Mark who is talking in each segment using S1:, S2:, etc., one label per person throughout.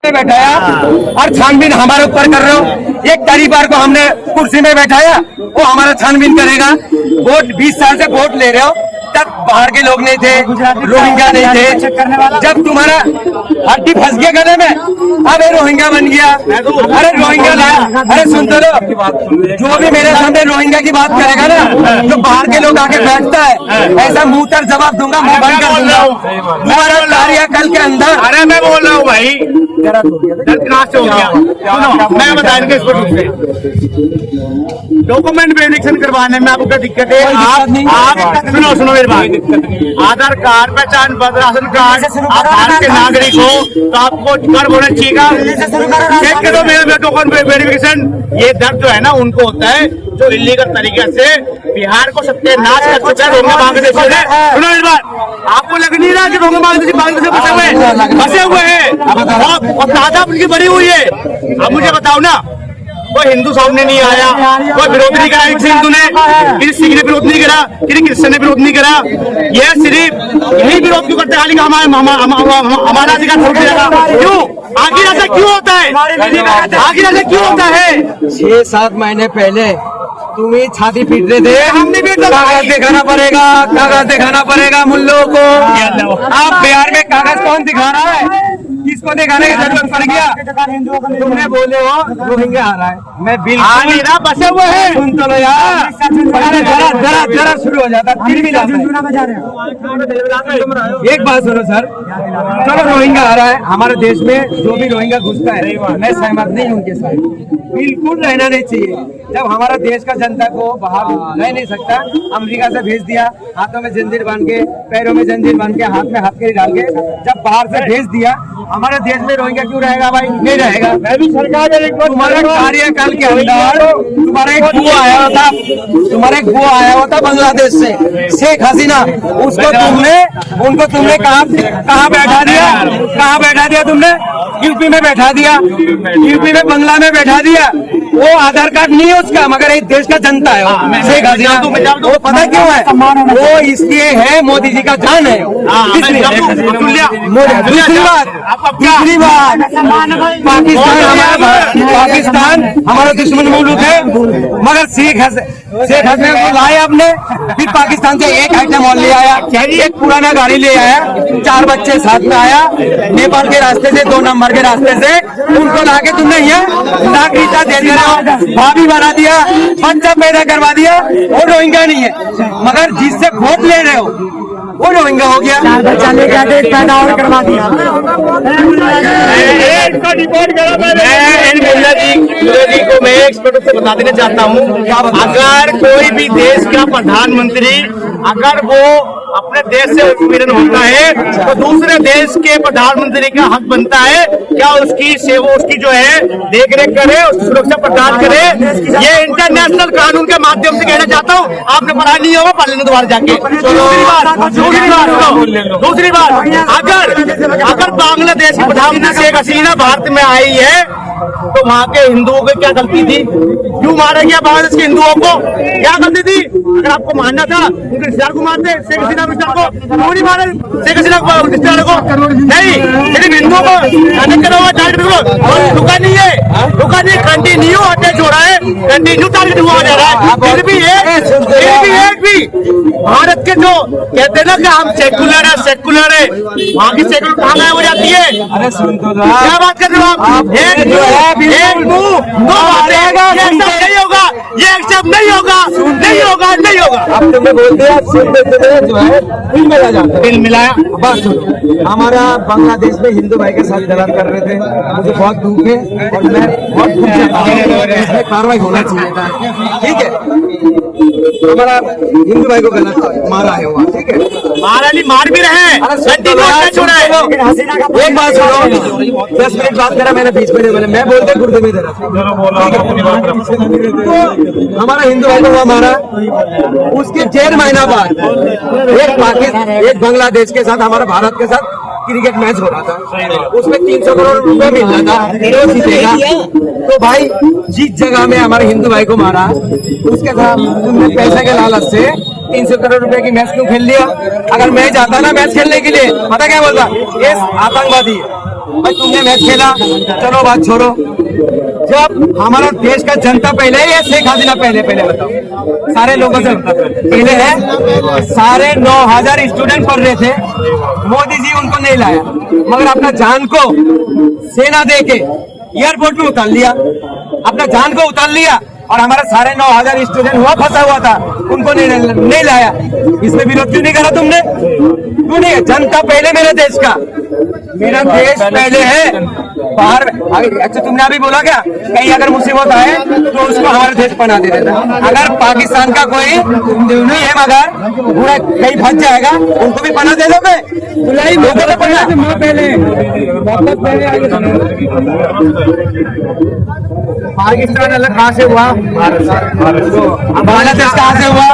S1: पे बैठाया और छानबीन हमारे ऊपर कर रहे हो। एक परिवार को हमने कुर्सी में बैठाया, वो हमारा छानबीन करेगा। वोट 20 साल से वोट ले रहे हो, तब बाहर के लोग नहीं थे, रोहिंग्या नहीं थे। जब तुम्हारा हड्डी फंस गया गले में, अब ये रोहिंग्या बन गया। अरे रोहिंग्या ला, अरे सुन तो लो, जो भी मेरे सामने रोहिंग्या की बात करेगा ना, जो बाहर के लोग आके बैठता है, ऐसा मुंह तर जवाब दूंगा, मुंह बंद कर दूंगा। तुम्हारा कार्यकाल के अंदर।
S2: अरे मैं बोल रहा हूँ भाई, दर्द हो गया। मैं बताएंगे इस पर डॉक्यूमेंट वेरिफिकेशन करवाने में आपको क्या दिक्कत है? आप सुनो मेरी बात, आधार कार्ड, पहचान पत्र, राशन कार्ड, आप भारत के नागरिक हो तो आपको कर होना चाहिए। चेक करो मेरे डॉक्यूमेंट वेरिफिकेशन। ये दर्द जो है ना उनको होता है जो इलीगल तरीके से बिहार को सत्यानाश कर चुका है रोहिंग्या बांग्लादेश में। सुनो मेरी बात, आपको लग नहीं रहा कि रोहिंग्या बांग्लादेश फंसे हुए हैं और तादाद उनकी बढ़ी हुई है। अब मुझे बताओ ना, कोई हिंदू सामने नहीं आया, कोई विरोध नहीं करा, किसी हिंदू ने, किसी सिख ने विरोध नहीं करा, किसी क्रिश्चियन ने विरोध नहीं करा। ये सिर्फ यही विरोध क्यों करते हैं कि हमारा अधिकार छोड़ दिया था? क्यों? आखिर ऐसा क्यों होता है? आखिर ऐसा क्यों होता है?
S1: 6-7 महीने पहले तुम ही छाती पीट रहे थे, हम नहीं पीट रहे। कागज दिखाना पड़ेगा, कागज दिखाना पड़ेगा मुल्लों को। आप बिहार में कागज कौन दिखा रहा है? किसको दिखाने की जरूरत पड़ गया? तुमने बोले हो रोहिंग्या आ रहा है, मैं बिल्कुल ना बसे हुए हैं। सुन तो लो यार, जरा शुरू हो जाता फिर भी एक बात सुनो सर, चलो रोहिंग्या आ रहा है हमारे देश में, जो भी रोहिंग्या घुसता है मैं सहमत नहीं उनके साथ, बिल्कुल रहना नहीं चाहिए। जब हमारा देश का जनता को बाहर रह नहीं सकता, अमेरिका से भेज दिया, हाथों में जंजीर बांध के, पैरों में जंजीर बांध के, हाथ में हथकड़ी डाल के, जब बाहर से भेज दिया, हमारे देश में रोहिंग्या क्यों रहेगा भाई? नहीं रहेगा। मैं भी सरकार तुम्हारे कार्यकाल के अंदर तुम्हारा एक बुआ आया हुआ था बांग्लादेश से, शेख हसीना, उनको तुमने कहाँ बैठा दिया तुमने? यूपी में बैठा दिया, यूपी में बंगला में बैठा दिया। वो आधार कार्ड नहीं है उसका, मगर एक देश का जनता है शेख हसीना। वो पता क्यों है? वो इसलिए है, मोदी जी का जान है इसलिए। दूसरी बात, पाकिस्तान हमारा दुश्मन मुल्क है, मगर शेख हसीना को लाया आपने, फिर पाकिस्तान से एक आइटम और ले आया, एक पुराना गाड़ी ले आया, 4 बच्चे साथ में आया, नेपाल के रास्ते से, 2 नंबर के रास्ते से, उनको लाके तुमने यहाँ नागरिकता दे दिया, भाभी बना दिया, बच्चा पैदा करवा दिया। वो रोहिंग्या नहीं है, मगर जिससे वोट ले रहे हो वो रोहिंग्या हो गया। पैदा और करवा दिया।
S2: जी को मैं एक्सपर्ट से बता देना चाहता हूँ, अगर कोई भी देश का प्रधानमंत्री अगर वो अपने देश से उत्पीड़न होता है तो दूसरे देश के प्रधानमंत्री का हक बनता है क्या उसकी सेवा, उसकी जो है देख रेख करे, उसकी सुरक्षा प्रदान करे। ये इंटरनेशनल कानून के माध्यम से कहना चाहता हूँ, आपने पढ़ा नहीं होगा, पढ़ लेना दोबारा जाके। दूसरी बात, अगर बांग्लादेश की प्रधानमंत्री शेख हसीना भारत में आई है तो वहाँ के हिंदुओं की क्या गलती थी? क्यों मारा गया बांग्लादेश के हिंदुओं को? क्या गलती थी? अगर आपको मानना था उनके रिश्तेदार को मारते, शेख हसीना रिश्तेदार को क्यों नहीं मारे? शेख हसीना रिश्तेदार को नहीं, सिर्फ हिंदुओं को कनेक्ट करा हुआ टारगेट को रुका नहीं है, कंटिन्यू अटैच हो रहा है, कंटिन्यू टारगेट हुआ जा रहा है। फिर भी एक भी भारत के जो कहते हैं ना कि हम सेकुलर है, वहाँ की सेकुलर कहाँ गायब हो जाती है?
S1: अरे सुन तो
S2: क्या बात कर रहे हो आप? एक मुंह दो बातें, नहीं होगा, ये एक्सेप्ट नहीं होगा।
S1: अब तुमने बोल दिया जो है बिल मिलाया। बात सुनो, हमारा बांग्लादेश में हिंदू भाई के साथ गलत कर रहे थे, मुझे बहुत दुख है और मैं बहुत दुख चाहता हूँ, इसमें कार्रवाई होना चाहिए था। ठीक है, हमारा हिंदू भाई को गलत मारा है वहाँ, ठीक है,
S2: मार भी रहे।
S1: एक बात सुनो, 10 मिनट बात करा मैंने, 20 मिनट मैंने, मैं बोलते गुर्दे में दे रहा था। तो हमारा हिंदू भाई को वहाँ मारा, उसके 1.5 महीना बाद एक बांग्लादेश के साथ, हमारा भारत के साथ क्रिकेट मैच हो रहा था, उसमें 300 करोड़ रुपए मिल रहा था, वो जीतेगा। तो भाई जिस जगह में हमारे हिंदू भाई को मारा, उसके साथ तुमने पैसे के लालच से 300 करोड़ रुपए की मैच क्यों खेल लिया? अगर मैं जाता ना मैच खेलने के लिए, पता क्या बोलता? ये आतंकवादी है, भाई तुमने मैच खेला, चलो बात छोड़ो। जब हमारा देश का जनता पहले है या शेख हसीना पहले बताओ? सारे लोगों से पहले है। सारे 9,000 स्टूडेंट पढ़ रहे थे, मोदी जी उनको नहीं लाया, मगर अपना जान को सेना दे के एयरपोर्ट में उतार लिया, अपना जान को उतार लिया। और हमारा सारे 9,000 स्टूडेंट हुआ फंसा हुआ था, उनको नहीं लाया। इसमें विरोध क्यों नहीं करा तुमने? क्यों नहीं? जनता पहले मेरे देश का, मेरा देश पहले है। बाहर अच्छा तुमने अभी बोला क्या, कहीं अगर मुसीबत आए तो उसको हमारे देश बना दे देना। अगर पाकिस्तान का कोई नहीं है मगर पूरा कहीं फंस जाएगा, उनको भी पना दे दोगे? लोगों को पना
S2: पाकिस्तान अलग कहाँ से हुआ?
S1: बांग्लादेश कहाँ से हुआ?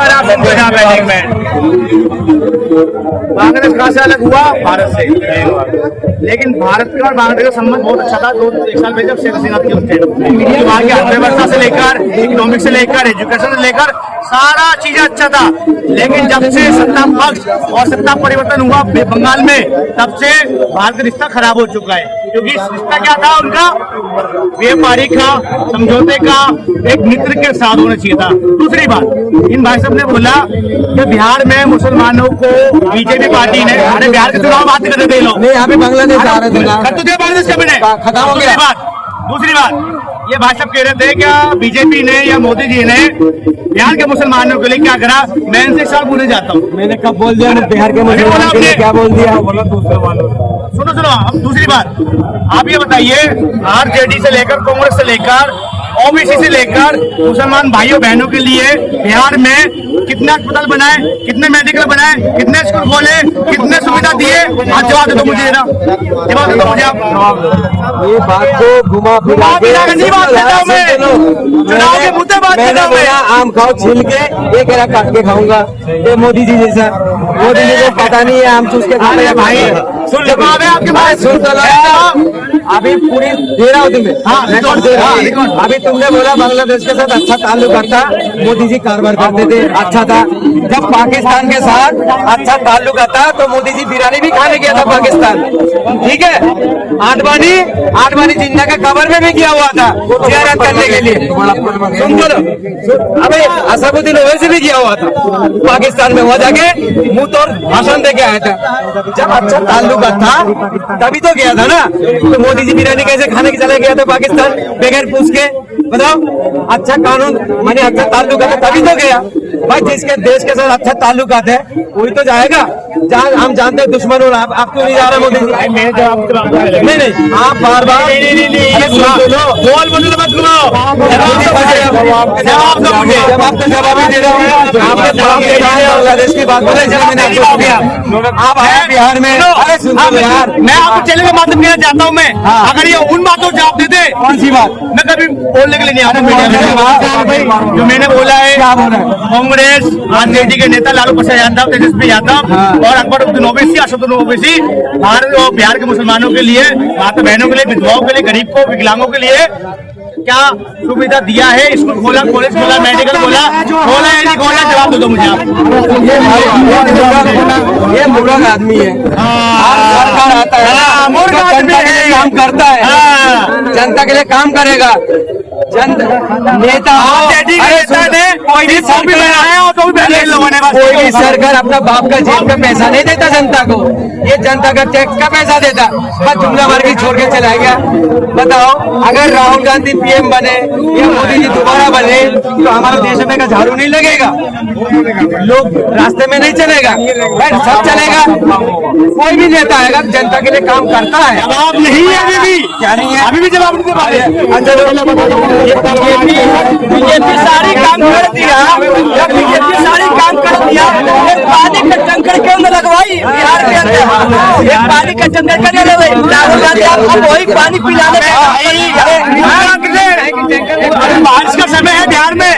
S2: बांग्लादेश कहाँ से अलग हुआ? भारत से। लेकिन भारत का और बांग्लादेश का संबंध बहुत अच्छा था 2-1 साल पहले जब शेख हसीना थी उससे। वहाँ की अर्थव्यवस्था से लेकर, इकोनॉमिक से लेकर, एजुकेशन से लेकर सारा चीजें अच्छा था। लेकिन जब से सत्ता पक्ष और सत्ता परिवर्तन हुआ बंगाल में, तब से भारत का रिश्ता खराब हो चुका है। क्योंकि रिश्ता क्या था उनका? व्यापारी का, समझौते का, एक मित्र के साथ होना चाहिए था। दूसरी बात, इन भाई साहब ने बोला कि बिहार में मुसलमानों को बीजेपी पार्टी ने, अरे बिहार के चुनाव बात करते थे लोग,
S1: नहीं यहाँ पे बांग्लादेश आ रहे थे ना,
S2: कर तो दिया बांग्लादेश का मैंने,
S1: खत्म हो गया।
S2: दूसरी बात, ये भाई साहब कह रहे थे क्या बीजेपी ने या मोदी जी ने बिहार के मुसलमानों के लिए क्या करा? मैं इनसे साल बोलने जाता हूँ।
S1: मैंने कब बोल दिया बिहार के मुसलमानों के लिए क्या बोल दिया?
S2: सुनो अब दूसरी बात, आप ये बताइए, आरजेडी से लेकर, कांग्रेस से लेकर, ओबीसी से लेकर मुसलमान भाइयों बहनों के लिए बिहार में कितने अस्पताल बनाए, कितने मेडिकल बनाए, कितने स्कूल खोले, कितने सुविधा दिए? आज जवाब दे दो मुझे, जवाब दे दो मुझे आप।
S1: ये बात को घुमा फिरा के
S2: नहीं बात करता हूँ मैं, चुनाव के मुद्दे बात करता हूँ मैं।
S1: आम खाओ छील के, एक एरा काट के खाऊंगा, ये मोदी जी जैसा। मोदी जी को पता नहीं है आम चूस के खाने भाई।
S2: सुन जवाब है आपके पास,
S1: सुन तो अभी पूरी दे रहा हूँ तुम्हें। हाँ रिकॉर्ड दे रहा हूँ। अभी तुमने बोला बांग्लादेश के साथ अच्छा ताल्लुक था, मोदी जी कारोबार करते थे, अच्छा था। जब पाकिस्तान के साथ अच्छा ताल्लुक था तो मोदी जी बिरयानी भी खाने गया था पाकिस्तान, ठीक है। आडवाणी जिन्ना के कबर में भी गया हुआ था जियारत करने के लिए। सुन तो अबे असदुद्दीन ओवैसी भी गया हुआ था पाकिस्तान में, वहाँ जाके मुंह तोड़ भाषण दे के आया था। जब अच्छा ताल्लुक था तभी तो गया था ना। तो मोदी जी बिरयानी कैसे खाने के चले गया था पाकिस्तान बगैर पूछ के? बताओ। अच्छा कानून माने अच्छा ताल्लुक है तभी तो गया भाई। जिसके देश के साथ अच्छा ताल्लुक है वही तो जाएगा। जहाँ हम जानते हैं दुश्मन हो, आप क्यों नहीं जा रहे मोदी जी? नहीं आप बार बार बोल बोलो मत सुनो, जवाब दो मुझे। जवाब तो जवाब ही दे रहा हूँ। आपने बांग्लादेश की बात बोले, मैंने आपको किया। आप आए बिहार में, अरे सुनो यार,
S2: मैं आपको चैनल के माध्यम कहना चाहता हूँ मैं, अगर ये उन बातों को जवाब देते।
S1: कौन सी बात?
S2: मैं कभी बोलने के लिए नहीं आता मीडिया में। जो मैंने बोला है, कांग्रेस आरजेडी के नेता लालू प्रसाद यादव, तेजस्वी यादव और अकबरुद्दीन ओवैसी, असदुद्दीन ओवैसी भारत और बिहार के मुसलमानों के लिए, माता बहनों के लिए, विधवाओं के लिए, गरीब को, विकलांगों के लिए क्या सुविधा दिया है? स्कूल खोला, कॉलेज खोला, मेडिकल खोला या नहीं खोला? जवाब दे दो मुझे आप।
S1: ये मूर्ख आदमी है। सरकार आता है, मूर्ख आदमी है, काम करता है, जनता के लिए काम करेगा। नेता कोई भी सरकार अपना बाप का जेब का पैसा नहीं देता जनता को, ये जनता का टैक्स का पैसा देता। बस जुमला मार के छोड़ के चला गया। बताओ, अगर राहुल गांधी पीएम बने या मोदी जी दोबारा बने तो हमारे देश में का झाड़ू नहीं लगेगा, लोग रास्ते में नहीं चलेगा, सब चलेगा। कोई भी नेता आएगा जनता के लिए काम करता है।
S2: जवाब नहीं है अभी भी,
S1: क्या नहीं है?
S2: अभी भी जवाब नहीं दे पा रहे।
S3: बीजेपी सारी काम कर दिया, जब बीजेपी सारी काम कर दिया, एक पानी का टंकर क्यों न लगवाई बिहार के अंदर? एक पानी का टंकर कर राहुल गांधी आपको वही पानी पिलाने
S2: बारिश का समय है बिहार में,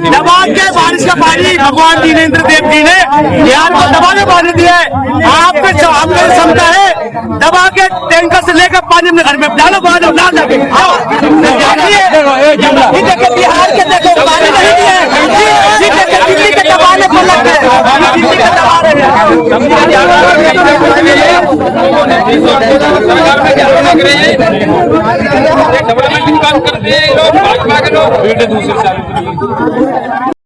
S2: दबा के बारिश का पानी भगवान जी ने, इंद्र देव जी ने बिहार को दबा के पानी दिया है। आपके क्षमता है दबा के टैंकर से लेकर पानी अपने घर में डालो, पानी ला सके।
S3: बिहार के देखो पानी नहीं है, दिल्ली के दबाने पर लगता है।
S4: डेवलपमेंट काम करते हैं लोग, भाजपा के लोग दूसरे साल